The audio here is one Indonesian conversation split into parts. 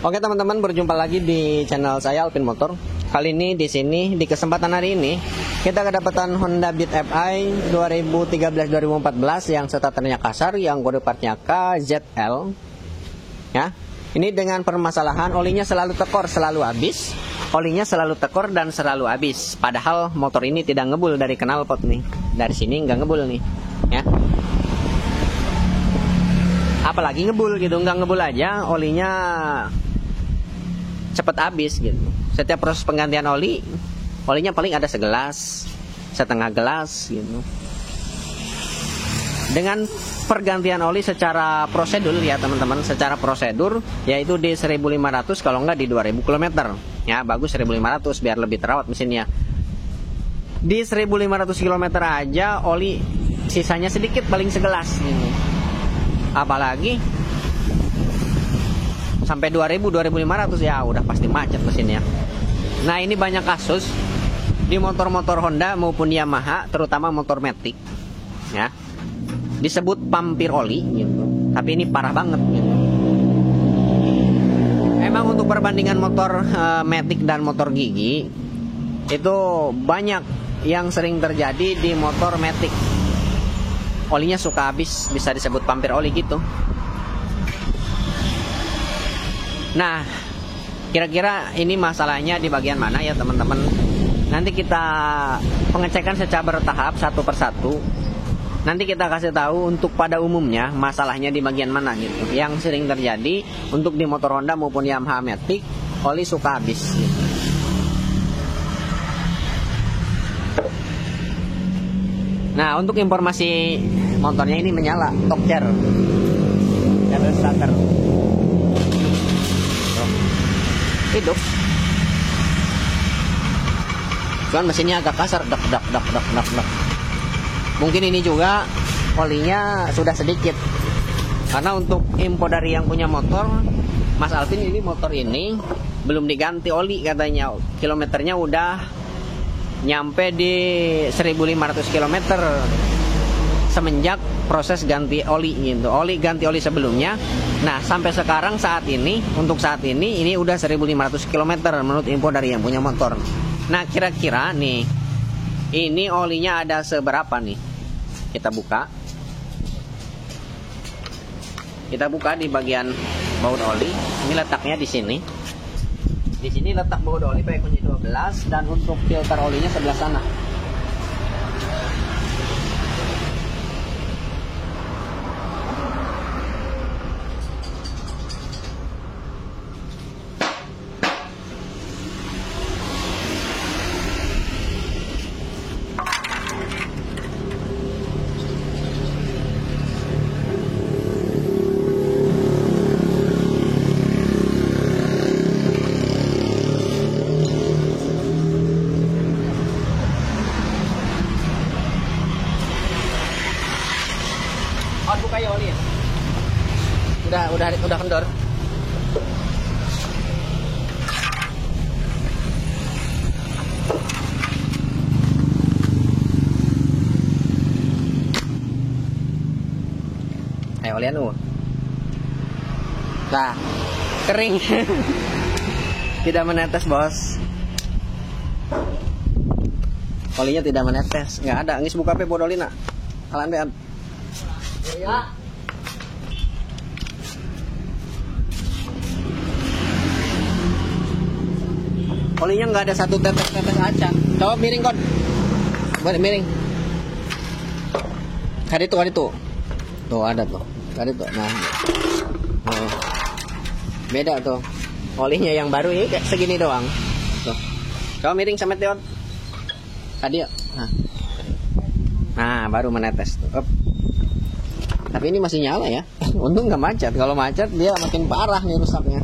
Oke teman-teman, berjumpa lagi di channel saya Alvin Motor. Kali ini di sini di kesempatan hari ini kita kedapatan Honda Beat Fi 2013-2014 yang starternya kasar, yang kode partnya KZL. Ya, ini dengan permasalahan olinya selalu tekor, selalu habis. Olinya selalu tekor dan selalu habis. Padahal motor ini tidak ngebul dari knalpot nih. Dari sini nggak ngebul nih. Ya. Apalagi ngebul gitu, nggak ngebul aja olinya cepet habis gitu. Setiap proses penggantian olinya paling ada segelas, setengah gelas gitu. Dengan pergantian oli secara prosedur ya teman-teman, secara prosedur yaitu di 1500 kalau nggak di 2000 km. Ya, bagus 1500 biar lebih terawat mesinnya. Di 1500 km aja oli sisanya sedikit, paling segelas gitu. Apalagi sampai 2000-2500 ya udah pasti macet mesinnya. Nah, ini banyak kasus di motor-motor Honda maupun Yamaha, terutama motor Matic ya, disebut pampir oli gitu. Tapi ini parah banget gitu. Emang untuk perbandingan motor Matic dan motor Gigi itu banyak yang sering terjadi di motor Matic. Olinya suka habis, bisa disebut pampir oli gitu. Nah, kira-kira ini masalahnya di bagian mana ya teman-teman? Nanti kita pengecekan secara bertahap satu persatu. Nanti kita kasih tahu untuk pada umumnya masalahnya di bagian mana gitu. Yang sering terjadi untuk di motor Honda maupun Yamaha Matic, oli suka habis gitu. Nah, untuk informasi motornya ini menyala, Tokcer, starter. Hidup. Cuman mesinnya agak kasar, dak. Mungkin ini juga olinya sudah sedikit. Karena untuk info dari yang punya motor, Mas Alvin, ini motor ini belum diganti oli katanya. Kilometernya udah nyampe di 1500 km semenjak proses ganti oli gitu. Ganti oli sebelumnya. Nah, sampai sekarang untuk saat ini udah 1500 km menurut info dari yang punya motor. Nah, kira-kira nih ini olinya ada seberapa nih? Kita buka di bagian baut oli. Ini letaknya di sini. Di sini letak baut oli pakai kunci 12 dan untuk filter olinya sebelah sana. Buka ya oli ya. Udah kendor. Ayo olian Nah, kering. Tidak menetes, bos. Olinya tidak menetes, nggak ada. Ngis buka pe bodolina. Alan ya. Olinya nggak ada satu tetes aja. Coba miring kon. Balik miring. Kali itu. Tuh ada tuh. Kali itu. Nah. Oh. Beda tuh. Olinya yang baru ini kayak segini doang. Tuh. Coba miring sama Teon. Tadi ya. Nah, baru menetes tuh. Up. Tapi ini masih nyala ya. Untung nggak macet. Kalau macet dia makin parah nih rusaknya.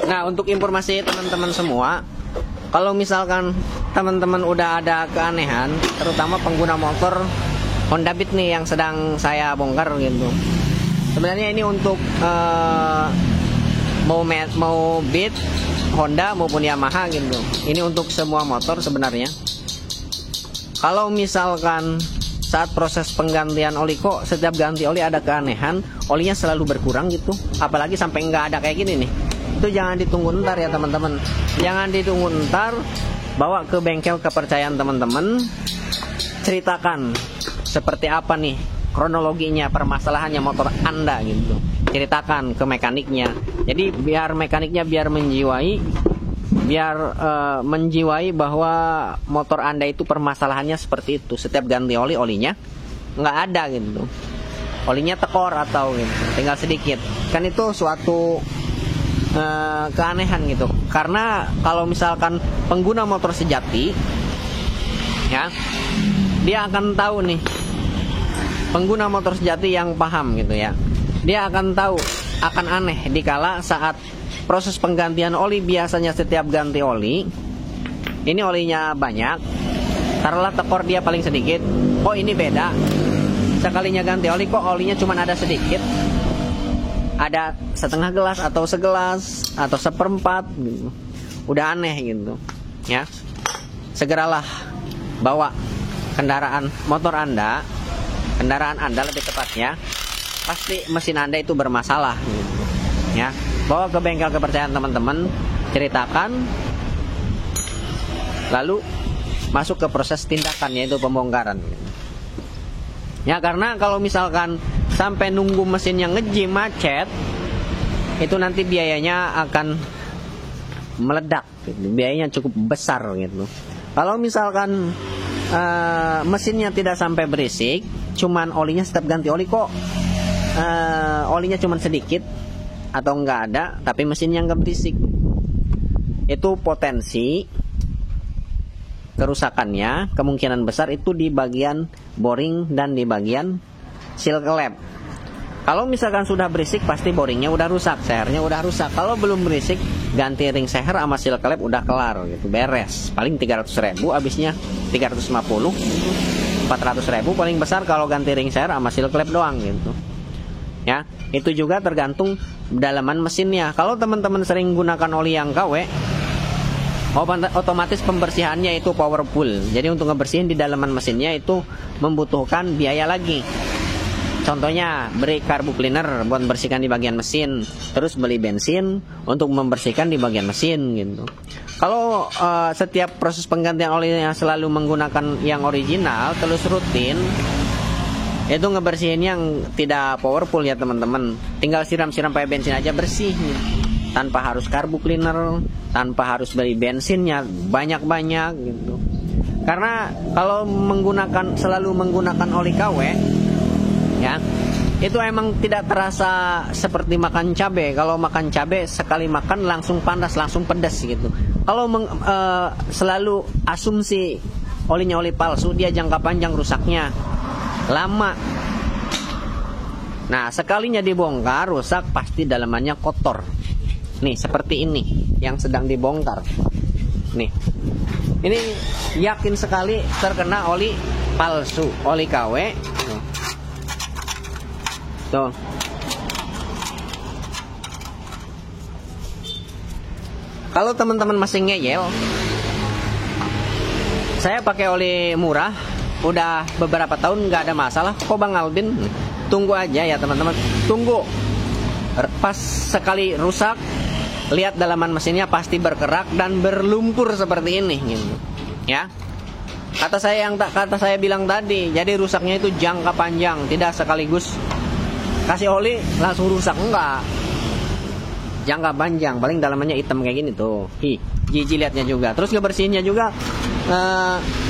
Nah, untuk informasi teman-teman semua, kalau misalkan teman-teman udah ada keanehan, terutama pengguna motor Honda Beat nih yang sedang saya bongkar gitu. Sebenarnya ini untuk mau Beat, Honda maupun Yamaha gitu. Ini untuk semua motor sebenarnya. Kalau misalkan saat proses penggantian oli kok setiap ganti oli ada keanehan, olinya selalu berkurang gitu, apalagi sampai nggak ada kayak gini nih. Itu jangan ditunggu ntar ya teman-teman, jangan ditunggu ntar, bawa ke bengkel kepercayaan teman-teman, ceritakan seperti apa nih kronologinya permasalahannya motor Anda gitu, ceritakan ke mekaniknya. Jadi biar mekaniknya menjiwai bahwa motor Anda itu permasalahannya seperti itu. Setiap ganti oli, olinya nggak ada gitu, olinya tekor atau gitu, tinggal sedikit. Kan itu suatu keanehan gitu. Karena kalau misalkan pengguna motor sejati ya, dia akan tahu nih, pengguna motor sejati yang paham gitu ya, dia akan tahu, akan aneh dikala saat proses penggantian oli. Biasanya setiap ganti oli, ini olinya banyak, taruhlah tekor dia paling sedikit. Oh ini beda, sekalinya ganti oli kok olinya cuma ada sedikit, ada setengah gelas atau segelas atau seperempat gitu. Udah aneh gitu ya. Segeralah bawa motor Anda, kendaraan Anda lebih tepatnya, pasti mesin Anda itu bermasalah gitu ya. Bawa ke bengkel kepercayaan teman-teman, ceritakan, lalu masuk ke proses tindakan, yaitu pembongkaran ya. Karena kalau misalkan sampai nunggu mesinnya ngejim macet, itu nanti biayanya akan meledak gitu. Biayanya cukup besar gitu. Kalau misalkan mesinnya tidak sampai berisik, cuman olinya setiap ganti oli kok olinya cuman sedikit atau nggak ada, tapi mesinnya nggak berisik, itu potensi kerusakannya kemungkinan besar itu di bagian boring dan di bagian seal klep. Kalau misalkan sudah berisik, pasti boringnya udah rusak, sehernya udah rusak. Kalau belum berisik, ganti ring seher sama seal klep udah kelar gitu, beres. Paling 300.000 habisnya, 350, 400.000 paling besar kalau ganti ring seher sama seal klep doang gitu ya. Itu juga tergantung dalaman mesinnya. Kalau teman-teman sering gunakan oli yang KW, otomatis pembersihannya itu powerful. Jadi untuk ngebersihin di dalaman mesinnya itu membutuhkan biaya lagi. Contohnya beri karbu cleaner buat bersihkan di bagian mesin, terus beli bensin untuk membersihkan di bagian mesin gitu. Kalau setiap proses penggantian olinya selalu menggunakan yang original terus rutin, itu ngebersihin yang tidak powerful ya teman-teman. Tinggal siram-siram pakai bensin aja bersih gitu. Tanpa harus karbu cleaner, tanpa harus beli bensinnya banyak-banyak gitu. Karena kalau selalu menggunakan oli KW ya, itu emang tidak terasa seperti makan cabai. Kalau makan cabai sekali makan langsung panas, langsung pedas gitu. Kalau selalu asumsi olinya oli palsu, dia jangka panjang rusaknya lama. Nah sekalinya dibongkar rusak, pasti dalamannya kotor. Nih seperti ini yang sedang dibongkar. Nih, ini yakin sekali terkena oli palsu, oli KW. Tuh. Kalau teman-teman masih ngeyel, saya pakai oli murah, udah beberapa tahun nggak ada masalah kok Bang Albin. Tunggu aja ya teman-teman, tunggu. Pas sekali rusak, lihat dalaman mesinnya pasti berkerak dan berlumpur seperti ini gitu ya. Kata saya bilang tadi, jadi rusaknya itu jangka panjang, tidak sekaligus kasih oli langsung rusak, enggak. Jangka panjang, paling dalamannya hitam kayak gini tuh. Jijik liatnya juga. Terus ngebersihinnya juga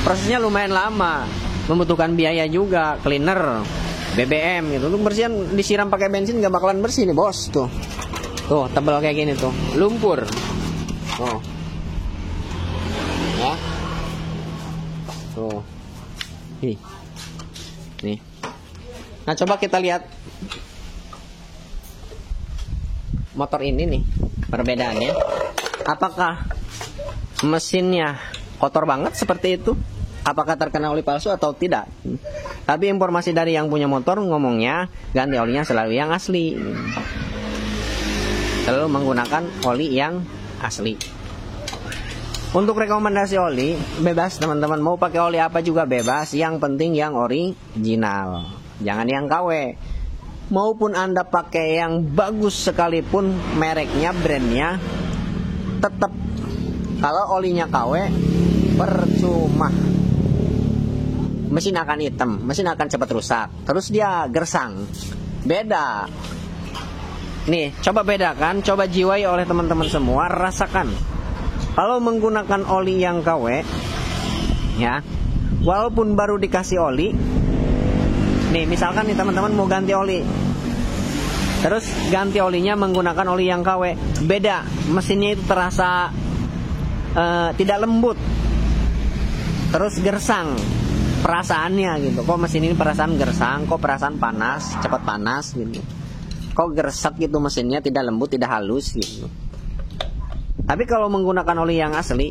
prosesnya lumayan lama, membutuhkan biaya juga, cleaner, BBM gitu. Untuk bersihan disiram pakai bensin nggak bakalan bersih nih bos tuh. Tuh tebal kayak gini tuh, lumpur. Tuh. Ya. Tuh. Nih. Nah coba kita lihat motor ini nih, perbedaannya. Apakah mesinnya kotor banget seperti itu? Apakah terkena oli palsu atau tidak? Tapi informasi dari yang punya motor ngomongnya ganti olinya selalu yang asli, selalu menggunakan oli yang asli. Untuk rekomendasi oli, bebas teman-teman, mau pakai oli apa juga bebas, yang penting yang original, jangan yang KW. Maupun Anda pakai yang bagus sekalipun mereknya, brandnya, tetap kalau olinya KW percuma. Mesin akan hitam, mesin akan cepat rusak, terus dia gersang. Beda. Nih, coba bedakan, coba jiwai oleh teman-teman semua, rasakan. Kalau menggunakan oli yang KW, ya, walaupun baru dikasih oli, nih misalkan nih teman-teman mau ganti oli, terus ganti olinya menggunakan oli yang KW, beda, mesinnya itu terasa tidak lembut, terus gersang, perasaannya gitu. Kok mesin ini perasaan gersang, kok perasaan panas, cepat panas gitu. Kok gersat gitu mesinnya, tidak lembut, tidak halus gitu. Tapi kalau menggunakan oli yang asli,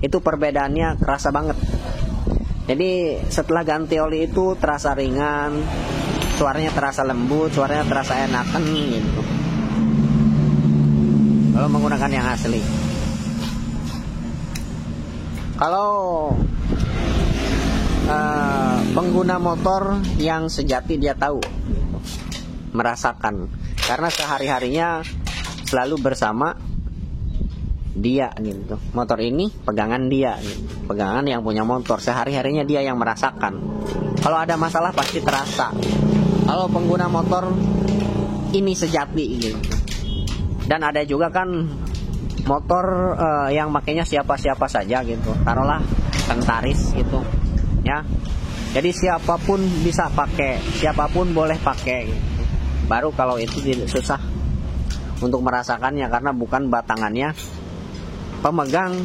itu perbedaannya kerasa banget. Jadi setelah ganti oli itu terasa ringan, suaranya terasa lembut, suaranya terasa enakan gitu. Kalau menggunakan yang asli. Kalau pengguna motor yang sejati dia tahu, merasakan, karena sehari-harinya selalu bersama dia gitu. Motor ini pegangan dia gitu. Pegangan yang punya motor, sehari-harinya dia yang merasakan. Kalau ada masalah pasti terasa. Kalau pengguna motor ini sejati gitu. Dan ada juga kan motor yang makainya siapa-siapa saja gitu. Taruhlah tentaris gitu, ya. Jadi siapapun bisa pakai, siapapun boleh pakai gitu. Baru kalau itu susah untuk merasakannya, karena bukan batangannya pemegang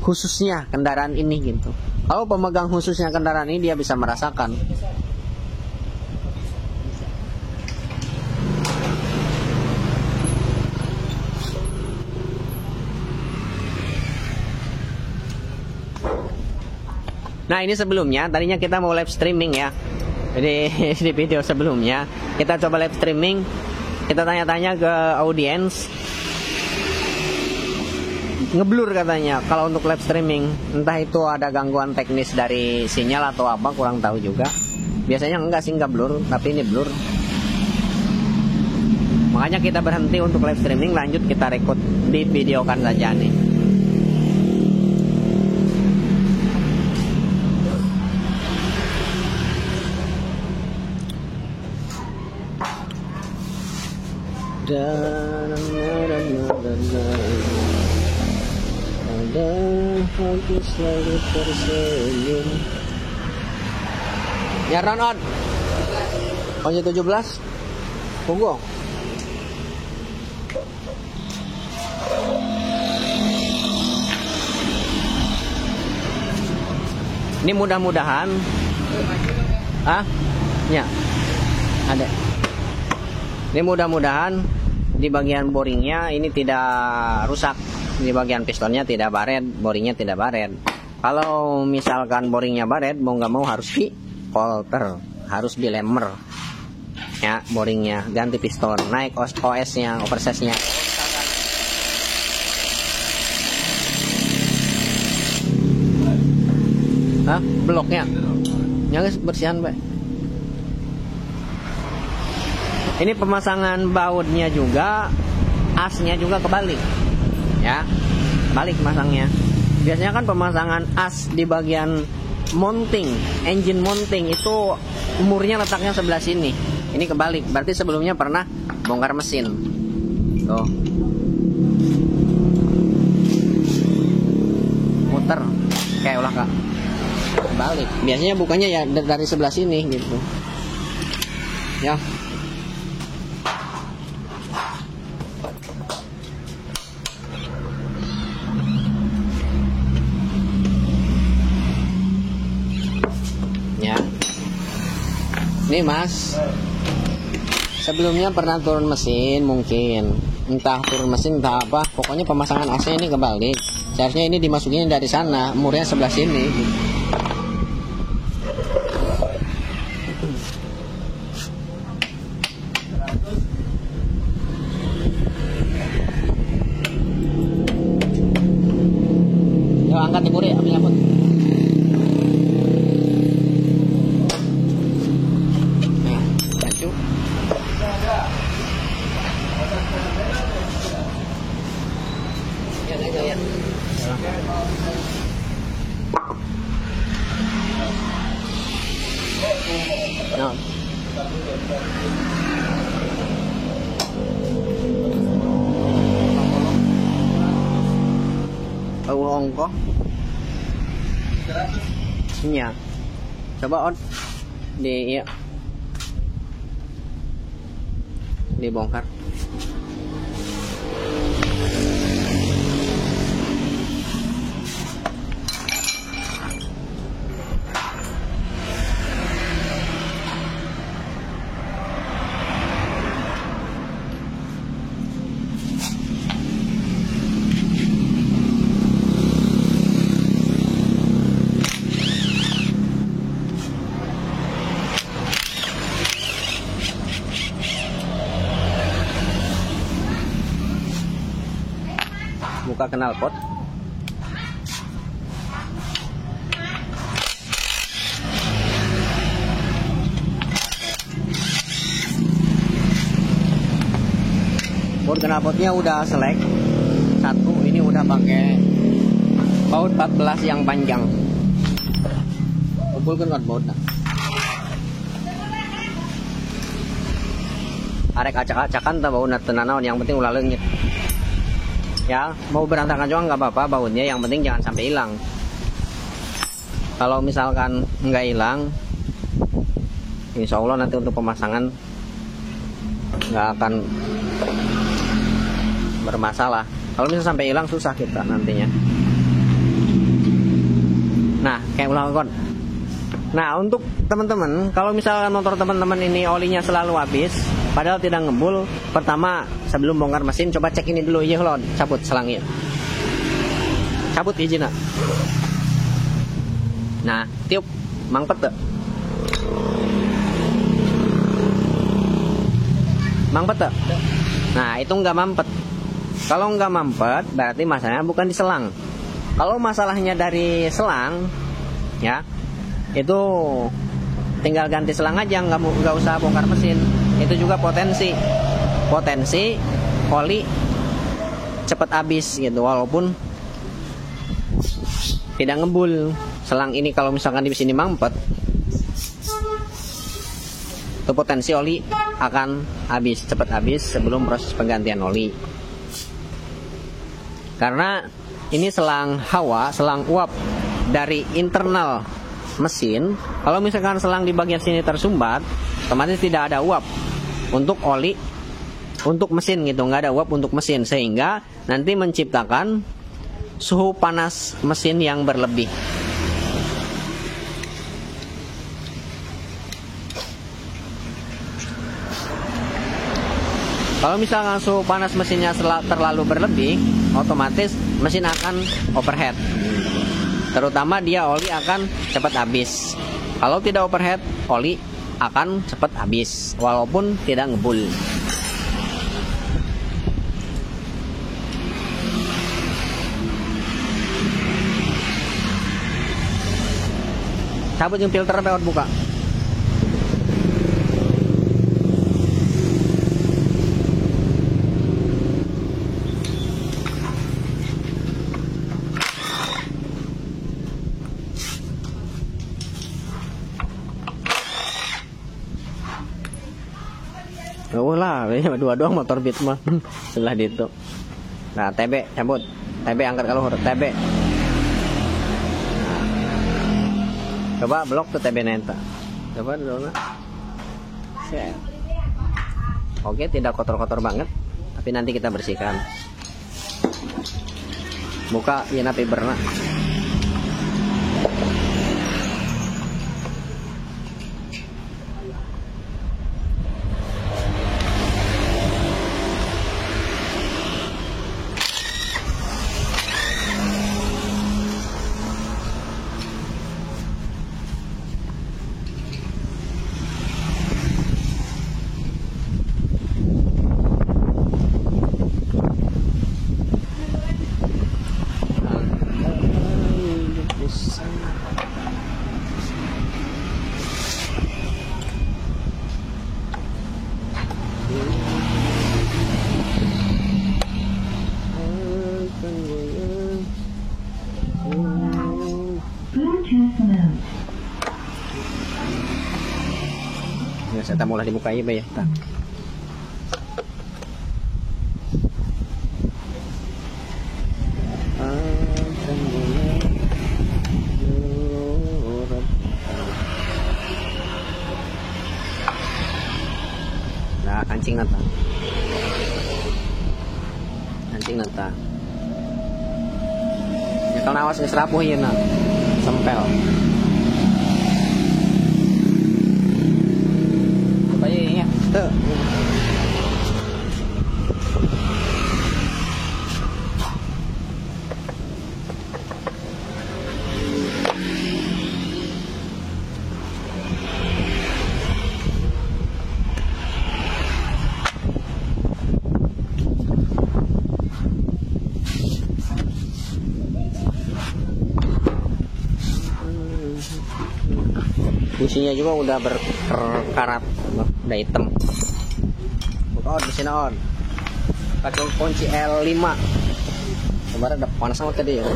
khususnya kendaraan ini gitu. Kalau pemegang khususnya kendaraan ini dia bisa merasakan. Nah ini sebelumnya, tadinya kita mau live streaming ya. Jadi di video sebelumnya kita coba live streaming. Kita tanya-tanya ke audiens, ngeblur katanya kalau untuk live streaming. Entah itu ada gangguan teknis dari sinyal atau apa, kurang tahu juga. Biasanya enggak sih, enggak blur, tapi ini blur. Makanya kita berhenti untuk live streaming, lanjut kita record, di videokan saja nih. Ada hati selalu tersenyum. Ya Ronald, Onje 17 Tunggu. Ini mudah-mudahan ya ada. Ini mudah-mudahan di bagian boringnya ini tidak rusak. Di bagian pistonnya tidak baret, boringnya tidak baret. Kalau misalkan boringnya baret, mau nggak mau harus di polter, harus dilemer ya boringnya, ganti piston, naik OS-nya, oversize-nya. Bloknya nyala bersihan Pak. Ini pemasangan bautnya juga, asnya juga kebalik ya, balik masangnya. Biasanya kan pemasangan as di bagian mounting, engine mounting itu umurnya letaknya sebelah sini. Ini kebalik, berarti sebelumnya pernah bongkar mesin. Tuh, muter kayak ulah kak, balik. Biasanya bukannya ya dari sebelah sini gitu ya. Nih mas, sebelumnya pernah turun mesin mungkin, entah turun mesin entah apa, pokoknya pemasangan AC ini kebalik. Seharusnya ini dimasukin dari sana, umurnya sebelah sini. nyabut. Nah, maju. Ya, ya. Nah. Tahu ongkoh. Iya. Coba on di ya. Dibongkar. Buka knalpot. Baut knalpotnya udah selek satu, ini udah pakai baut 14 yang panjang. Kumpulkan kan bautnya. Arek acak-acakan tak bautnya tenanawan, yang penting ulah leungit. Ya, mau berantakan juga nggak apa-apa bautnya, yang penting jangan sampai hilang. Kalau misalkan nggak hilang, insya Allah nanti untuk pemasangan nggak akan bermasalah. Kalau misalnya sampai hilang susah kita nantinya. Nah, kayak ulang kon. Nah, untuk teman-teman, kalau misalkan motor teman-teman ini olinya selalu habis, padahal tidak ngebul, pertama sebelum bongkar mesin coba cek ini dulu ya, lon, cabut selangnya, cabut izin. Nah, tiup, mampet tuh, mampet tuh. Nah, itu nggak mampet. Kalau nggak mampet, berarti masalahnya bukan di selang. Kalau masalahnya dari selang, ya itu tinggal ganti selang aja, nggak usah bongkar mesin. Itu juga potensi oli cepat habis gitu, walaupun tidak ngebul. Selang ini kalau misalkan di sini mampet, itu potensi oli akan habis, cepat habis sebelum proses penggantian oli. Karena ini selang hawa, selang uap dari internal mesin. Kalau misalkan selang di bagian sini tersumbat, otomatis tidak ada uap untuk oli, untuk mesin gitu, nggak ada uap untuk mesin, sehingga nanti menciptakan suhu panas mesin yang berlebih. Kalau misalkan suhu panas mesinnya terlalu berlebih, otomatis mesin akan overheat. Terutama dia oli akan cepat habis. Kalau tidak overheat, oli akan cepat habis walaupun tidak ngebul. Cabut yang filter lewat buka. Oh lah, dua doang motor beat mah. Setelah itu. Nah, TB cabut. TB angkat kalau huruf TB. Nah. Coba blok tuh TB nenta. Coba dulu. Oke, tidak kotor-kotor banget, tapi nanti kita bersihkan. Buka ya napi berna. saya mulai dibuka ya, ya. Nah, kancing nata. Kancing nata. Ya kalau awas geus rapuh ieu na. Sempel. Coba ya. Tuh. Businya juga udah berkarat, udah hitam. Buka on, mesin on. Pakai kunci L5. Kemarin ada panas banget tadi ya.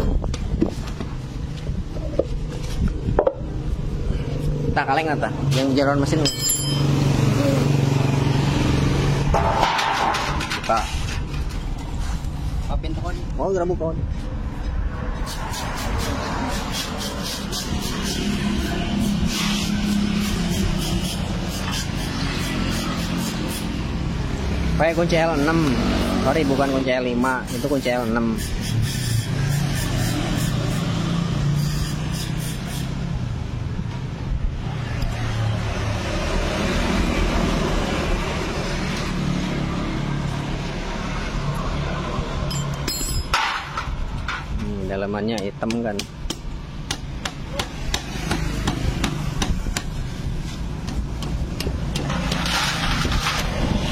Tak kaleng nggak yang jalan mesin. Buka. Papin on. Oh, udah buka on. Pakai kunci L6. Sorry, bukan kunci L5, itu kunci L6. Dalamannya hitam kan.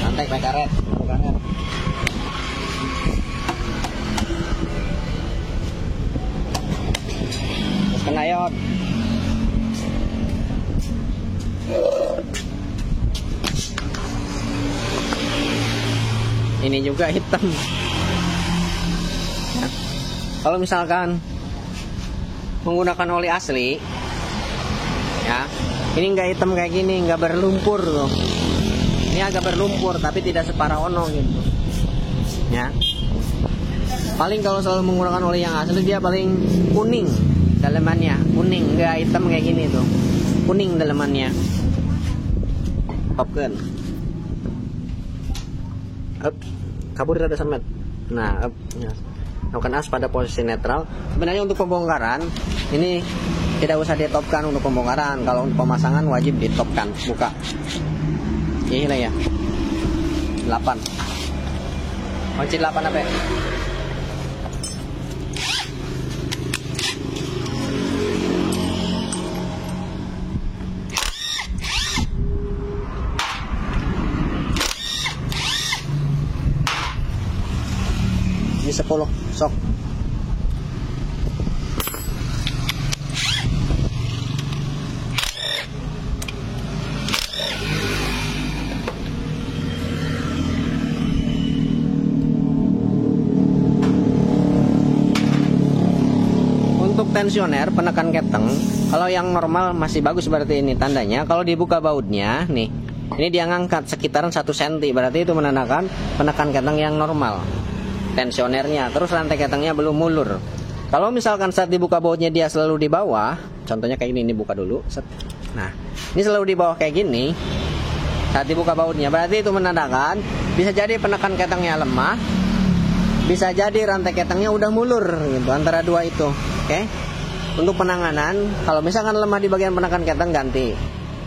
Santai pakai karet, karet. Terus kena iot. Ini juga hitam. Ya. Kalau misalkan menggunakan oli asli, ya, ini nggak hitam kayak gini, nggak berlumpur loh. Ini agak berlumpur tapi tidak separah Ono gitu. Ya. Paling kalau selalu menggunakan oli yang asli dia paling kuning dalamannya, kuning, nggak hitam kayak gini tuh. Kuning dalamannya. Popkan. Up. Kabur ada semet. Nah, up. Ya. Lakukan as pada posisi netral. Sebenarnya untuk pembongkaran ini tidak usah ditopkan untuk pembongkaran. Kalau untuk pemasangan wajib ditopkan. Buka. Ini lah ya. 8. Kunci 8 apa? Ini 10 sok. Untuk tensioner penekan keteng, kalau yang normal masih bagus berarti ini tandanya. Kalau dibuka bautnya nih, ini dia ngangkat sekitaran 1 cm, berarti itu menandakan penekan keteng yang normal tensionernya. Terus rantai ketengnya belum mulur. Kalau misalkan saat dibuka bautnya dia selalu di bawah, contohnya kayak ini buka dulu. Nah, ini selalu di bawah kayak gini. Saat dibuka bautnya berarti itu menandakan bisa jadi penekan ketengnya lemah, bisa jadi rantai ketengnya udah mulur gitu, antara dua itu. Oke. Untuk penanganan, kalau misalkan lemah di bagian penekan keteng ganti.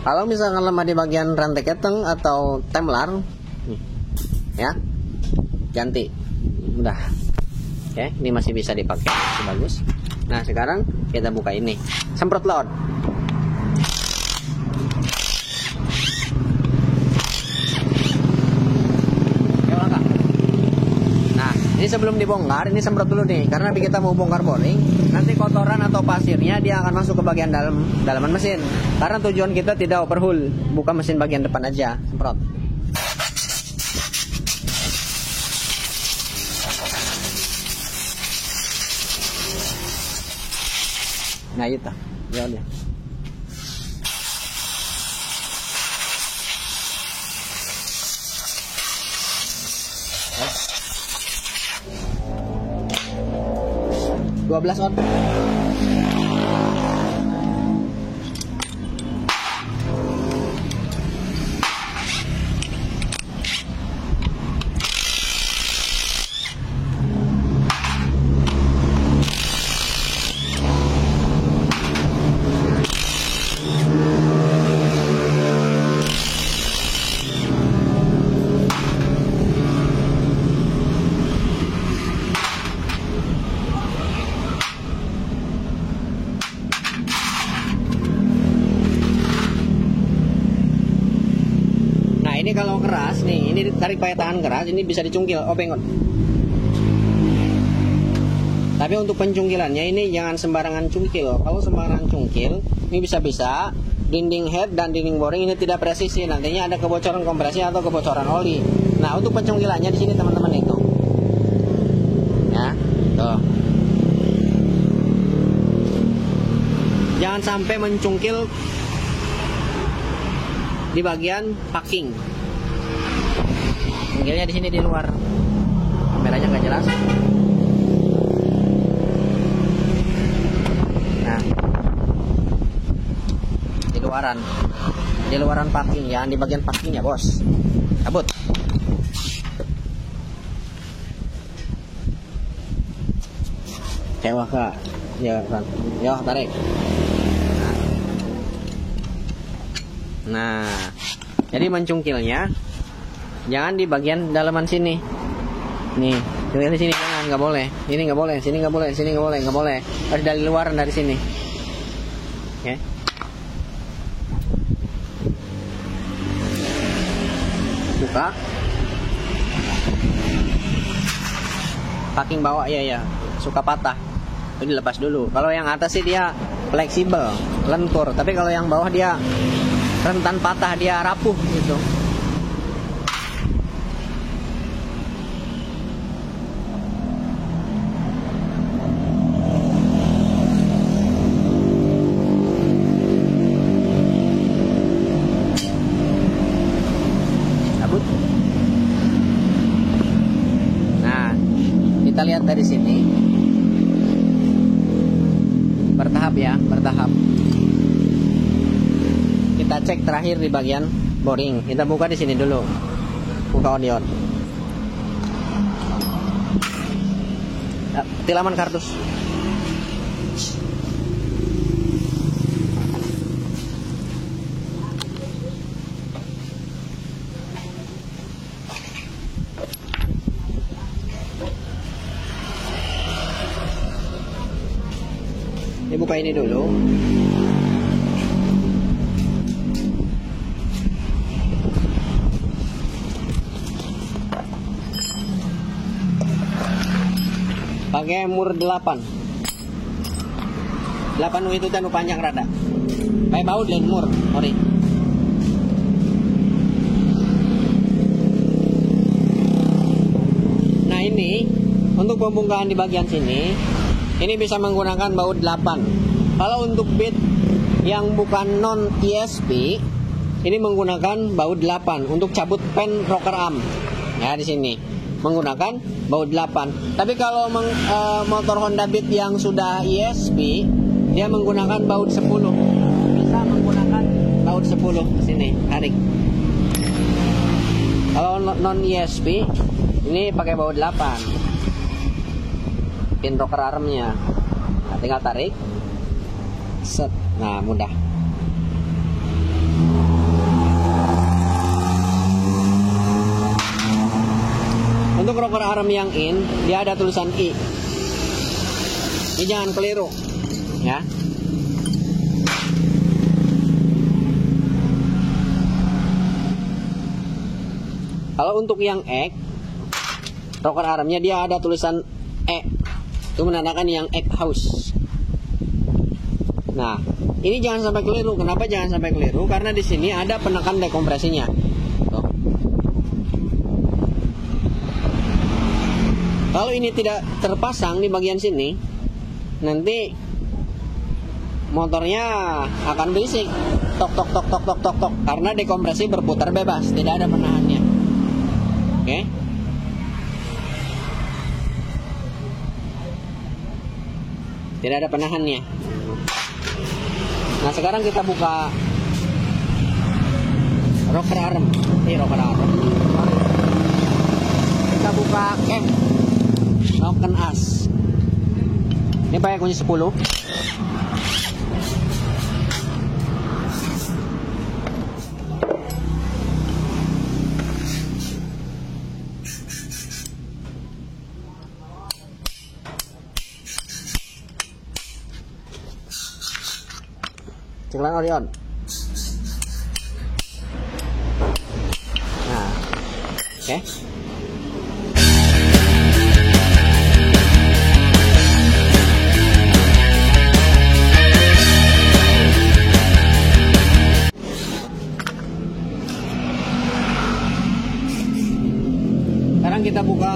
Kalau misalkan lemah di bagian rantai keteng atau temlar, ya, ganti. Udah. Oke, ini masih bisa dipakai, masih bagus. Nah, sekarang kita buka ini. Semprot load. Nah, ini sebelum dibongkar, ini semprot dulu nih, karena kita mau bongkar boring. Nanti kotoran atau pasirnya dia akan masuk ke bagian dalaman mesin. Karena tujuan kita tidak overhaul, buka mesin bagian depan aja, semprot. Nah itu, ya udah. 12 on. Ini kalau keras nih, ini tarik pakai tangan keras, ini bisa dicungkil, pengon. Tapi untuk pencungkilannya ini jangan sembarangan cungkil. Kalau sembarangan cungkil, ini bisa-bisa dinding head dan dinding boring ini tidak presisi, nantinya ada kebocoran kompresi atau kebocoran oli. Nah, untuk pencungkilannya di sini teman-teman itu, ya, tuh. Jangan sampai mencungkil di bagian packing. Cungkilnya di sini di luar. Kameranya nggak jelas. Nah, di luaran packing, ya, di bagian packingnya, bos. Cabut. Sewa kak, ya, tarik. Nah, jadi mencungkilnya jangan di bagian dalaman sini. Nih, cungkil di sini jangan, nggak boleh. Ini nggak boleh, sini nggak boleh, sini nggak boleh, nggak boleh. Harus dari luar, dari sini. Oke. Buka. Packing bawah ya, suka patah. Itu dilepas dulu. Kalau yang atas sih dia fleksibel, lentur. Tapi kalau yang bawah dia rentan patah, dia rapuh gitu. Cabut. Nah, kita lihat dari sini. Bertahap ya, bertahap. Kita cek terakhir di bagian boring. Kita buka di sini dulu. Buka odion. Tilaman kardus. Ini buka ini dulu. Pakai mur 8 itu tanu panjang rada. Pakai baut lain mur, ori. Nah, ini untuk pembungkahan di bagian sini, ini bisa menggunakan baut 8. Kalau untuk bit yang bukan non ESP, ini menggunakan baut 8 untuk cabut pen rocker arm. Ya, di sini menggunakan baut 8. Tapi kalau motor Honda Beat yang sudah ESP, dia menggunakan baut 10. Bisa menggunakan baut 10 di sini, tarik. Kalau non ESP, ini pakai baut 8. Pin rocker armnya. Nah, tinggal tarik. Set. Nah, mudah. Untuk rocker arm yang in, dia ada tulisan I. Ini jangan keliru, ya. Kalau untuk yang X, rocker armnya dia ada tulisan E. Itu menandakan yang X house. Nah, ini jangan sampai keliru. Kenapa jangan sampai keliru? Karena di sini ada penekan dekompresinya. Tuh. Kalau ini tidak terpasang di bagian sini, nanti motornya akan berisik, tok tok tok tok tok tok tok, karena dekompresi berputar bebas, tidak ada penahannya. Oke. tidak ada penahannya. Nah sekarang kita buka rocker arm. Kita buka cam loken as. Ini pakai kunci 10. Ceklan Orion. Nah, oke. Sekarang kita buka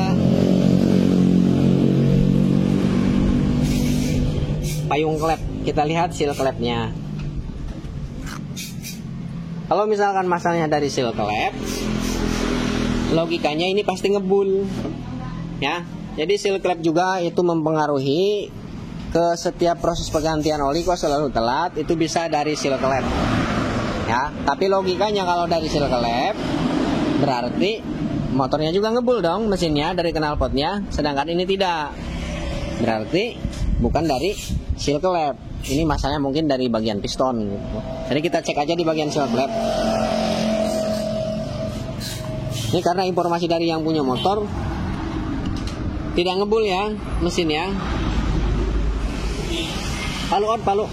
payung klep. Kita lihat seal klepnya. Kalau misalkan masalahnya dari seal klep, logikanya ini pasti ngebul, ya. Jadi seal klep juga itu mempengaruhi ke setiap proses pergantian oli kok selalu telat, itu bisa dari seal klep, ya. Tapi logikanya kalau dari seal klep, berarti motornya juga ngebul dong, mesinnya dari knalpotnya, sedangkan ini tidak. Berarti bukan dari seal klep. Ini masalahnya mungkin dari bagian piston gitu. Jadi kita cek aja di bagian seal klep. Ini karena informasi dari yang punya motor, tidak ngebul ya mesinnya. Palu out, palu.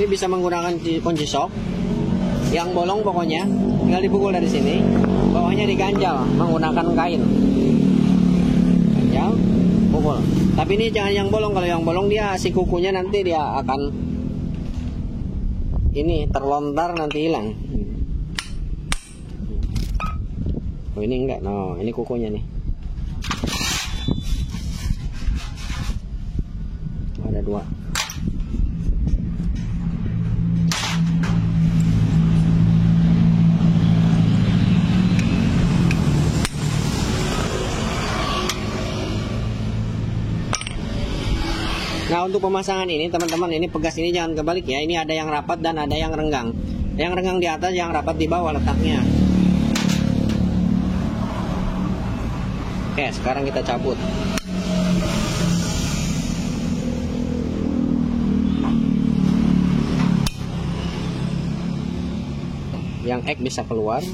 Ini bisa menggunakan kunci shock. Yang bolong pokoknya tinggal dipukul dari sini. Bawahnya diganjal menggunakan kain. Ganjal, pukul. Tapi ini jangan yang bolong. Kalau yang bolong dia si kukunya nanti dia akan ini terlontar, nanti hilang. Oh ini enggak, no ini kukunya nih. Ada 2. Nah untuk pemasangan ini teman-teman, ini pegas ini jangan kebalik ya. Ini ada yang rapat dan ada yang renggang. Yang renggang di atas, yang rapat di bawah letaknya. Oke, sekarang kita cabut. Yang X bisa keluar.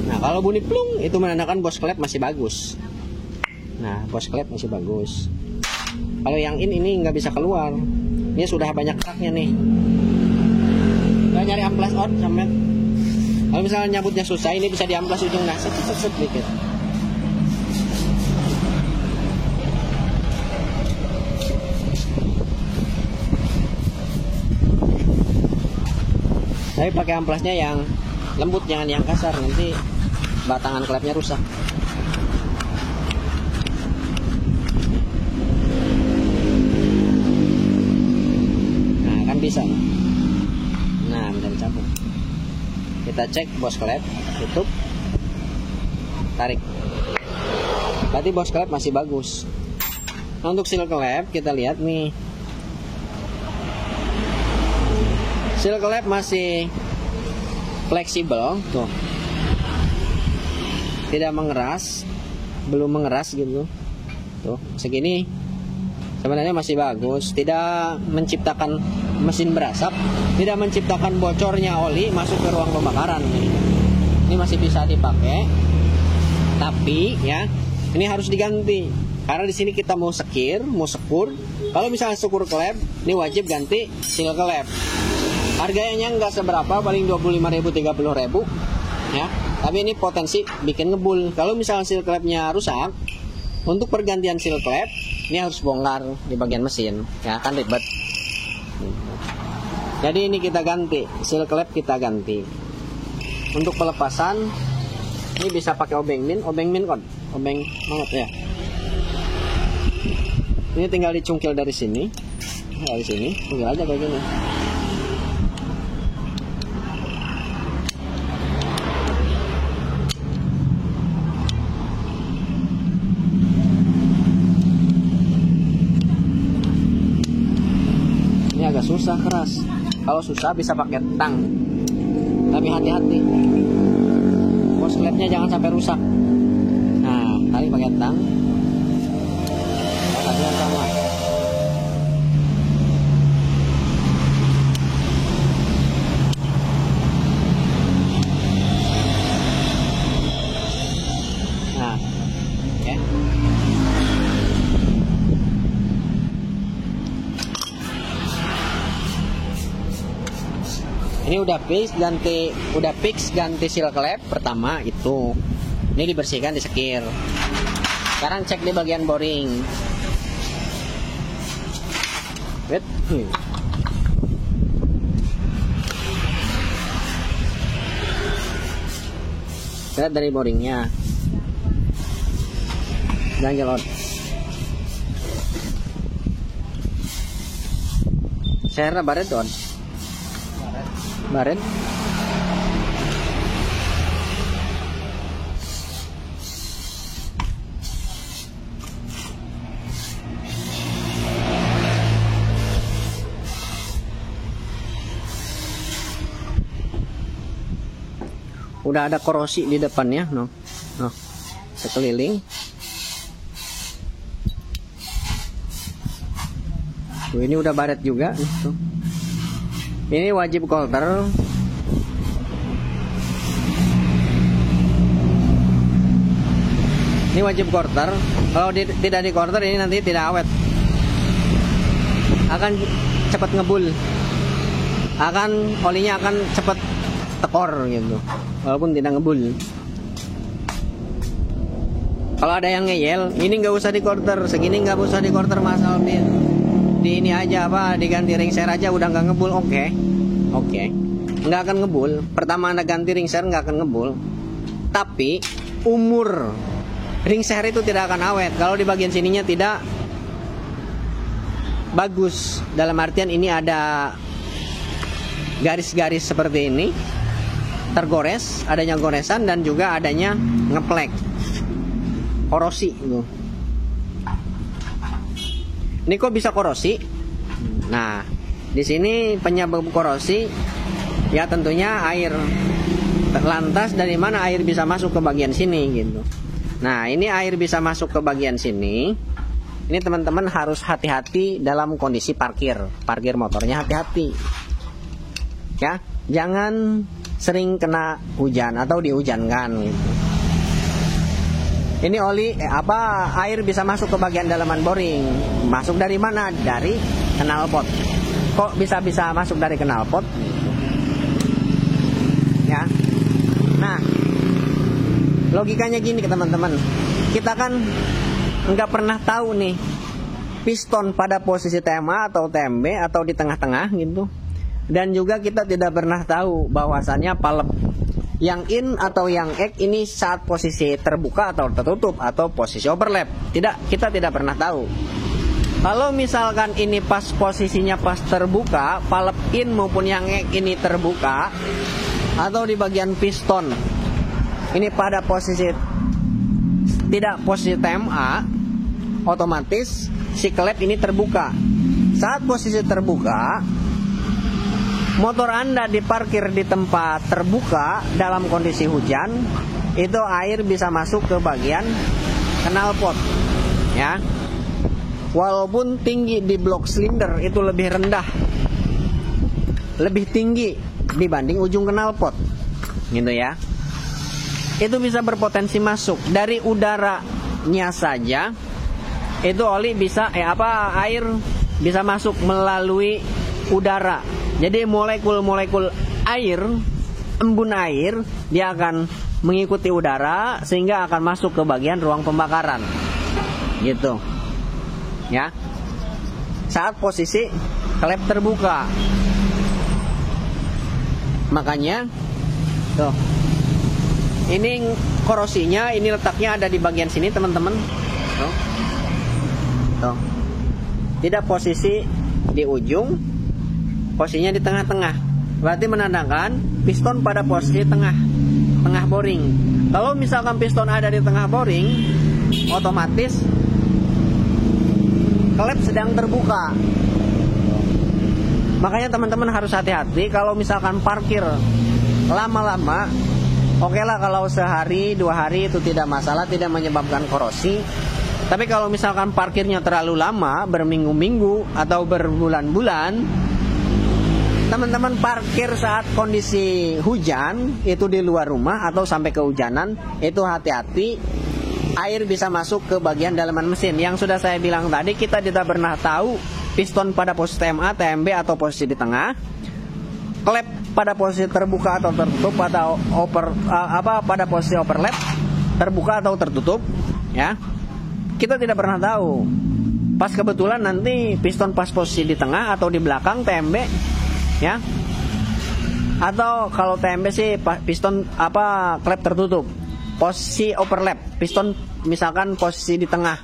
Nah, kalau bunyi plung itu menandakan bos klep masih bagus. Nah, bos klep masih bagus. Kalau yang ini nggak bisa keluar. Ini sudah banyak kraknya nih. Kita nyari amplas out sampai. Kalau misalnya nyabutnya susah, ini bisa diamplas ujung nah set dikit. Tapi pakai amplasnya yang lembut, jangan yang kasar, nanti batangan klepnya rusak. Nah kan bisa. Nah bisa dicabut. Kita cek bos klep, tutup, tarik. Berarti bos klep masih bagus. Nah untuk seal klep kita lihat nih. Seal klep masih fleksibel tuh. Tidak mengeras, belum mengeras gitu. Tuh, segini sebenarnya masih bagus, tidak menciptakan mesin berasap, tidak menciptakan bocornya oli masuk ke ruang pembakaran. Ini masih bisa dipakai. Tapi ya, ini harus diganti. Karena di sini kita mau sekir, mau sekur. Kalau misalnya sekur klep, ini wajib ganti seal klep. Harganya nggak seberapa, paling 25.000 30.000 ya. Tapi ini potensi bikin ngebul. Kalau misalnya seal klepnya rusak, untuk pergantian seal klep ini harus bongkar di bagian mesin, ya kan ribet. Jadi ini kita ganti, seal klep kita ganti. Untuk pelepasan ini bisa pakai obeng min kan, obeng banget ya. Ini tinggal dicungkil dari sini, tinggal aja kayak gini. mudah keras. Kalau susah bisa pakai tang. Tapi hati-hati. Kosletnya jangan sampai rusak. Nah, tarik pakai tang. Tangnya sama. Nah, oke. Ini udah fix ganti seal klep pertama itu. Ini dibersihkan, disekir. Sekarang cek di bagian boring. Lihat. Lihat dari boringnya. Jangan gelot. Saya baret don. Baret. Udah ada korosi di depannya, no, sekeliling. Tuh, ini udah baret juga, tuh. Ini wajib kolter. Ini wajib kolter. Kalau tidak di kolter ini nanti tidak awet. Akan cepat ngebul. Olinya akan cepat tekor gitu. Walaupun tidak ngebul. Kalau ada yang ngeyel, ini nggak usah di kolter, segini nggak usah di kolter Mas Alvin. Di ini aja diganti ring share aja udah nggak ngebul. Oke, nggak akan ngebul. Pertama Anda ganti ring share nggak akan ngebul, tapi umur ring share itu tidak akan awet kalau di bagian sininya tidak bagus. Dalam artian ini ada garis-garis seperti ini, tergores, adanya goresan dan juga adanya ngeplek, korosi gitu. Ini kok bisa korosi? Nah, di sini penyebab korosi ya tentunya air. Lantas dari mana air bisa masuk ke bagian sini gitu. Nah, ini air bisa masuk ke bagian sini. Ini teman-teman harus hati-hati dalam kondisi parkir motornya, hati-hati. Ya, jangan sering kena hujan atau dihujankan gitu. Ini air bisa masuk ke bagian dalaman boring. Masuk dari mana? Dari knalpot. Kok bisa masuk dari knalpot? Ya. Nah, logikanya gini teman-teman. Kita kan nggak pernah tahu nih piston pada posisi TMA atau TMB atau di tengah-tengah gitu. Dan juga kita tidak pernah tahu bahwasannya palep yang in atau yang egg ini saat posisi terbuka atau tertutup atau posisi overlap. Kita tidak pernah tahu. Kalau misalkan ini pas posisinya pas terbuka, palep in maupun yang egg ini terbuka, atau di bagian piston ini pada posisi tidak posisi TMA, otomatis si klep ini terbuka. Saat posisi terbuka, motor Anda diparkir di tempat terbuka dalam kondisi hujan, itu air bisa masuk ke bagian knalpot, ya. Walaupun tinggi di blok silinder itu lebih rendah, lebih tinggi dibanding ujung knalpot, gitu ya. Itu bisa berpotensi masuk dari udaranya saja. Itu air bisa masuk melalui udara. Jadi molekul-molekul air, embun air, dia akan mengikuti udara sehingga akan masuk ke bagian ruang pembakaran. Gitu. Ya. Saat posisi klep terbuka. Makanya tuh. Ini korosinya, ini letaknya ada di bagian sini, teman-teman. Tuh. Tuh. Tidak posisi di ujung, posisinya di tengah-tengah. Berarti menandakan piston pada posisi tengah boring. Kalau misalkan piston ada di tengah boring, otomatis klep sedang terbuka. Makanya teman-teman harus hati-hati kalau misalkan parkir lama-lama. Oke lah kalau sehari 2 hari itu tidak masalah, tidak menyebabkan korosi. Tapi kalau misalkan parkirnya terlalu lama, berminggu-minggu atau berbulan-bulan, teman-teman parkir saat kondisi hujan itu di luar rumah atau sampai kehujanan, itu hati-hati, air bisa masuk ke bagian dalaman mesin. Yang sudah saya bilang tadi, kita tidak pernah tahu piston pada posisi TMA, TMB atau posisi di tengah, klep pada posisi terbuka atau tertutup, atau pada posisi overlap terbuka atau tertutup, ya. Kita tidak pernah tahu. Pas kebetulan nanti piston pas posisi di tengah atau di belakang TMB, ya. Atau kalau TMB sih piston klep tertutup. Posisi overlap, piston misalkan posisi di tengah.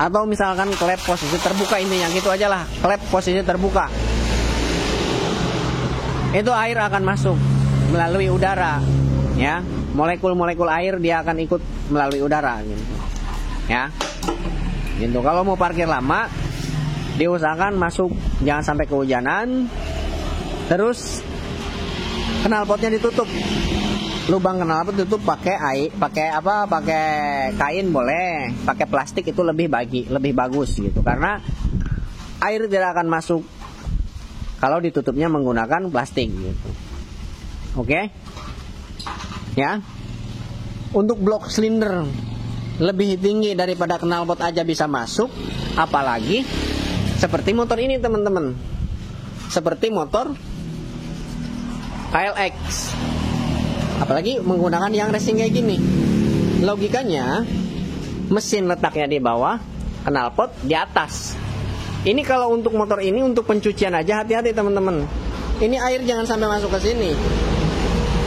Atau misalkan klep posisi terbuka, intinya gitu aja lah, klep posisi terbuka. Itu air akan masuk melalui udara, ya. Molekul-molekul air dia akan ikut melalui udara, gitu. Ya. Gitu. Kalau mau parkir lama, diusahakan masuk jangan sampai kehujanan. Terus knalpotnya ditutup. Lubang knalpot ditutup pakai kain boleh, pakai plastik itu lebih bagus gitu. Karena air tidak akan masuk kalau ditutupnya menggunakan plastik gitu. Oke? Ya. Untuk blok silinder lebih tinggi daripada knalpot aja bisa masuk, apalagi seperti motor ini, teman-teman. Seperti motor KLX. Apalagi menggunakan yang racing kayak gini. Logikanya mesin letaknya di bawah, knalpot di atas. Ini kalau untuk motor ini, untuk pencucian aja hati-hati teman-teman. Ini air jangan sampai masuk ke sini.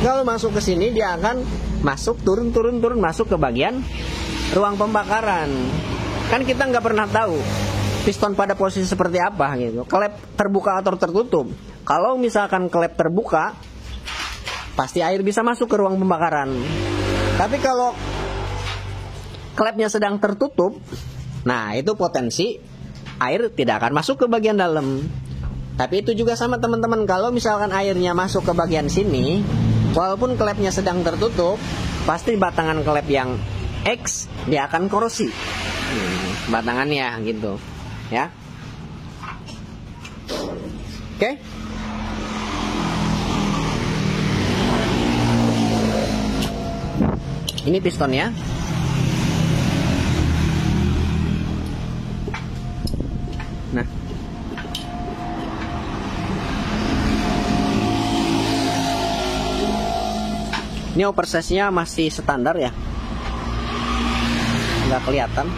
Kalau masuk ke sini dia akan masuk turun masuk ke bagian ruang pembakaran. Kan kita nggak pernah tahu piston pada posisi seperti apa gitu. Klep terbuka atau tertutup. Kalau misalkan klep terbuka, pasti air bisa masuk ke ruang pembakaran. Tapi kalau klepnya sedang tertutup, nah itu potensi air tidak akan masuk ke bagian dalam. Tapi itu juga sama teman-teman, kalau misalkan airnya masuk ke bagian sini, walaupun klepnya sedang tertutup, pasti batangan klep yang X dia akan korosi. Batangannya gitu, ya. Oke? Ini pistonnya. Nah, ini oversize-nya masih standar ya, nggak kelihatan.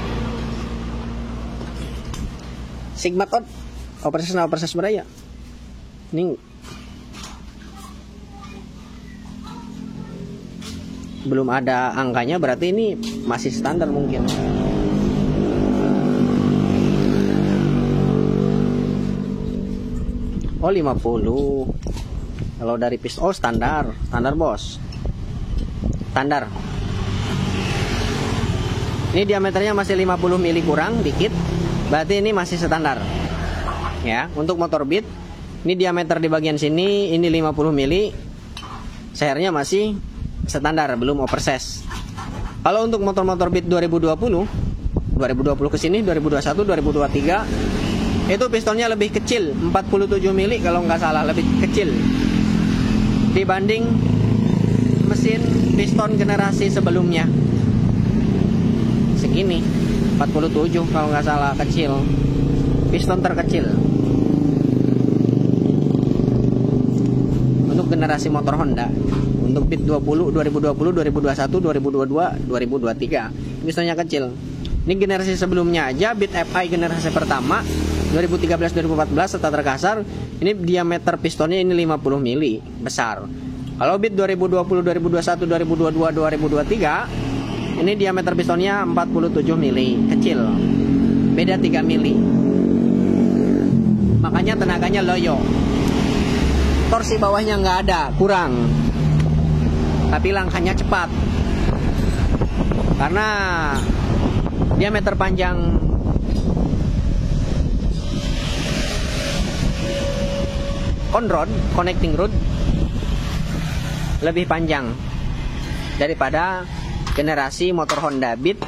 Sigma out oversize berapa ya? Ini belum ada angkanya, berarti ini masih standar mungkin. Oh 50. Kalau dari piston, oh standar bos, standar. Ini diameternya masih 50 mili kurang dikit, berarti ini masih standar. Ya, untuk motor Beat, ini diameter di bagian sini, ini 50 mili, sernya masih standar, belum oversize. Kalau untuk motor-motor Beat 2020 ke sini, 2021, 2023, itu pistonnya lebih kecil, 47 mili kalau nggak salah, lebih kecil dibanding mesin piston generasi sebelumnya. Segini, 47 kalau nggak salah, kecil, piston terkecil untuk generasi motor Honda. Untuk Beat 20, 2021, 2022, 2023 pistonnya kecil. Ini generasi sebelumnya aja, Beat FI generasi pertama 2013-2014 starter kasar, ini diameter pistonnya ini 50 mili, besar. Kalau Beat 2020, 2021, 2022, 2023, ini diameter pistonnya 47 mili, kecil. Beda 3 mili. Makanya tenaganya loyo. Torsi bawahnya nggak ada, kurang. Tapi langkahnya cepat. Karena diameter panjang connecting rod lebih panjang daripada generasi motor Honda Beat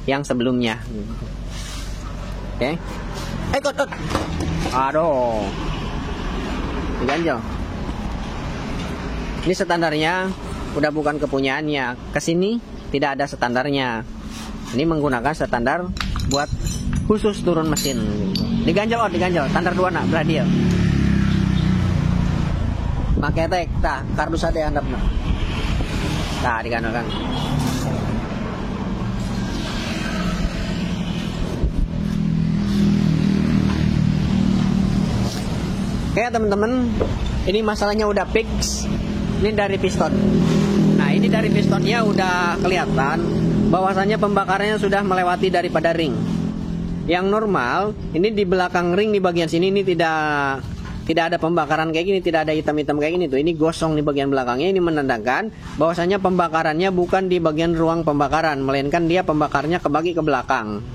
yang sebelumnya. Oke. Ikut. Aduh. Diganjel. Ini standarnya udah bukan kepunyaannya. Kesini tidak ada standarnya. Ini menggunakan standar buat khusus turun mesin. Diganjel, standar 2 nak, Bradiel. Pakai tek, kardus ada handap nak. Digandelkan. Oke teman-teman, ini masalahnya udah fix. Ini dari piston. Nah ini dari pistonnya udah kelihatan bahwasannya pembakarannya sudah melewati daripada ring. Yang normal ini di belakang ring di bagian sini ini tidak ada pembakaran kayak gini, tidak ada hitam-hitam kayak gini tuh. Ini gosong di bagian belakangnya. Ini menandakan bahwasannya pembakarannya bukan di bagian ruang pembakaran, melainkan dia pembakarnya kebagi ke belakang.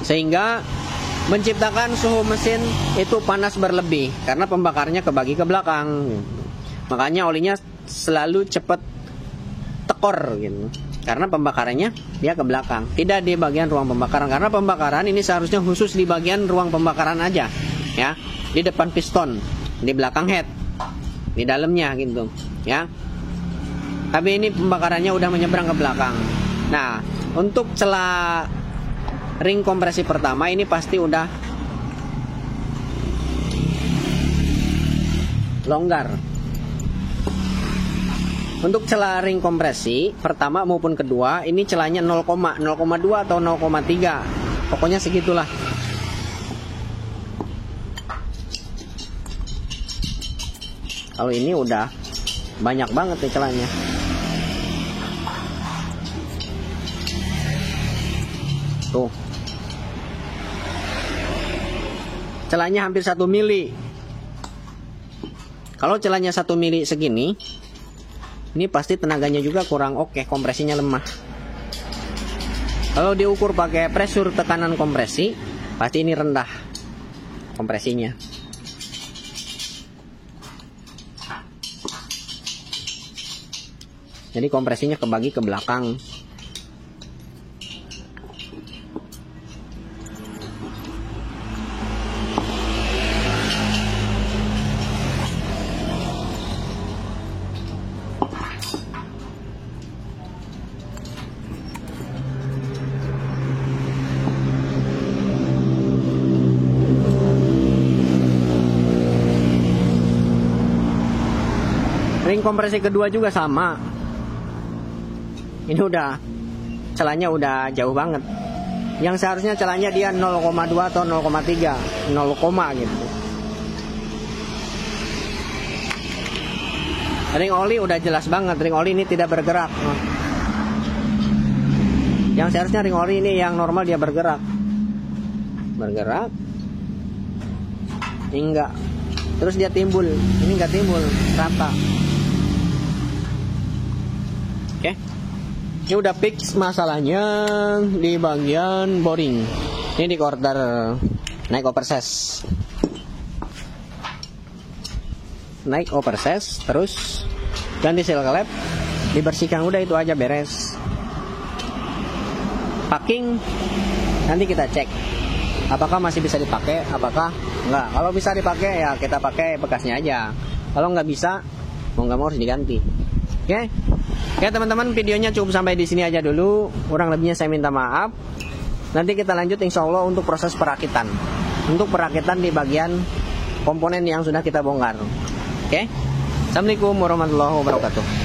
Sehingga menciptakan suhu mesin itu panas berlebih karena pembakarnya kebagi ke belakang. Makanya olinya selalu cepat tekor gitu. Karena pembakarannya dia ke belakang, tidak di bagian ruang pembakaran. Karena pembakaran ini seharusnya khusus di bagian ruang pembakaran aja, ya. Di depan piston, di belakang head, di dalamnya gitu, ya. Tapi ini pembakarannya udah menyeberang ke belakang. Nah, untuk celah ring kompresi pertama ini pasti udah longgar. Untuk celah ring kompresi pertama maupun kedua ini celahnya 0,2 atau 0,3. Pokoknya segitulah. Kalau ini udah banyak banget nih celahnya. Tuh. Celahnya hampir 1 mili. Kalau celahnya 1 mili segini, ini pasti tenaganya juga kurang oke, kompresinya lemah. Kalau diukur pakai pressure tekanan kompresi, pasti ini rendah kompresinya. Jadi kompresinya kebagi ke belakang. Ring kompresi kedua juga sama. Ini udah celahnya udah jauh banget. Yang seharusnya celahnya dia 0,2 atau 0,3, 0, gitu. Ring oli udah jelas banget, ring oli ini tidak bergerak. Yang seharusnya ring oli ini yang normal dia bergerak. Bergerak. Ini enggak. Terus dia timbul. Ini enggak timbul, rata. Oke. Ini udah fix masalahnya di bagian boring. Ini di quarter naik oversize. Naik oversize, terus ganti seal klep, dibersihkan, udah itu aja beres. Packing nanti kita cek apakah masih bisa dipakai, apakah enggak. Kalau bisa dipakai ya kita pakai bekasnya aja. Kalau nggak bisa, mau nggak mau harus diganti. Oke. Ya teman-teman, videonya cukup sampai di sini aja dulu. Kurang lebihnya saya minta maaf. Nanti kita lanjut insya Allah untuk proses perakitan. Untuk perakitan di bagian komponen yang sudah kita bongkar. Oke. Assalamualaikum warahmatullahi wabarakatuh.